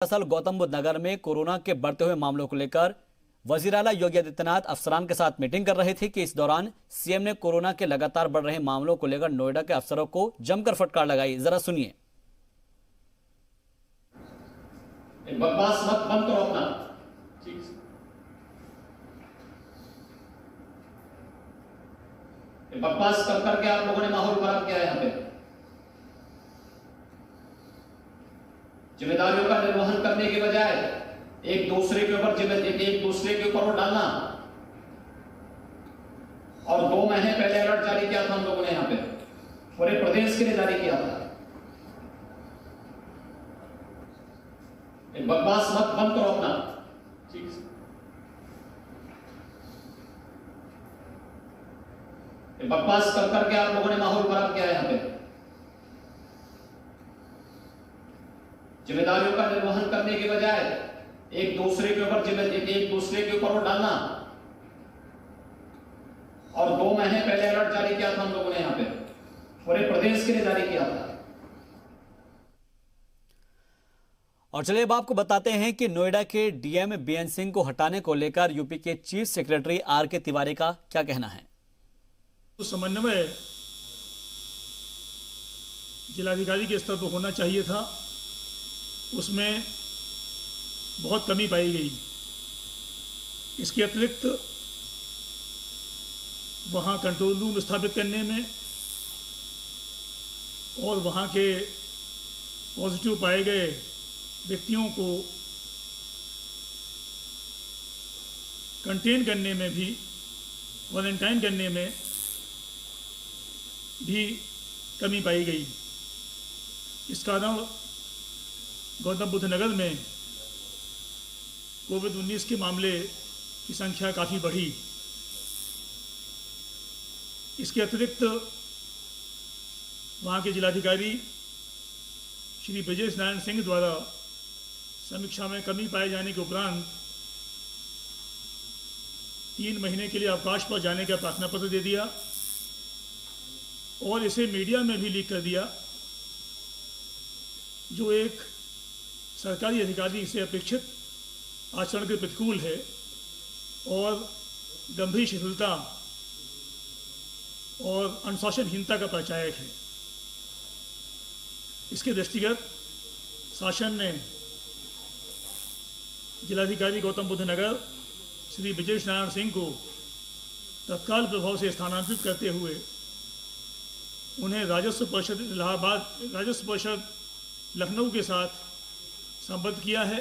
दरअसल गौतम बुद्ध नगर में कोरोना के बढ़ते हुए मामलों को लेकर वजीर आला योगी आदित्यनाथ अफसरान के साथ मीटिंग कर रहे थे कि इस दौरान सीएम ने कोरोना के लगातार बढ़ रहे मामलों को लेकर नोएडा के अफसरों को जमकर फटकार लगाई। जरा सुनिए। बकवास मत बंद करो अपना। बकवास कर करके आप लोगों ने माहौल खराब किया है। यहाँ पे जिम्मेदारियों का निर्वहन करने के बजाय एक दूसरे के ऊपर डालना। और 2 महीने पहले अलर्ट जारी किया था हम लोगों ने, यहाँ पे पूरे प्रदेश के लिए जारी किया था। बकवास मत बंद करो अपना। बकवास कर करके आप लोगों ने माहौल खराब किया है। यहाँ पे जिम्मेदारियों का निर्वहन करने के बजाय एक दूसरे के ऊपर डालना। और 2 महीने पहले अलर्ट जारी किया था हम लोगों ने, यहाँ पे पूरे प्रदेश के लिए जारी किया था। और चलिए अब आपको बताते हैं कि नोएडा के डीएम बीएन सिंह को हटाने को लेकर यूपी के चीफ सेक्रेटरी आर.के. तिवारी का क्या कहना है। तो समन्वय जिलाधिकारी के स्तर पर होना चाहिए था, उसमें बहुत कमी पाई गई। इसके अतिरिक्त वहाँ कंट्रोल रूम स्थापित करने में और वहाँ के पॉजिटिव पाए गए व्यक्तियों को कंटेन करने में भी, क्वारंटाइन करने में भी कमी पाई गई। इस कारण गौतम बुद्ध नगर में कोविड-19 के मामले की संख्या काफ़ी बढ़ी। इसके अतिरिक्त वहाँ के जिलाधिकारी श्री ब्रजेश नारायण सिंह द्वारा समीक्षा में कमी पाए जाने के उपरांत 3 महीने के लिए अवकाश पर जाने का प्रार्थना पत्र दे दिया और इसे मीडिया में भी लीक कर दिया, जो एक सरकारी अधिकारी से अपेक्षित आचरण के प्रतिकूल है और गंभीर शिथिलता और अनुशासनहीनता का परिचायक है। इसके दृष्टिगत शासन ने जिलाधिकारी गौतम बुद्ध नगर श्री ब्रजेश नारायण सिंह को तत्काल प्रभाव से स्थानांतरित करते हुए उन्हें राजस्व परिषद लखनऊ के साथ संबद्ध किया है।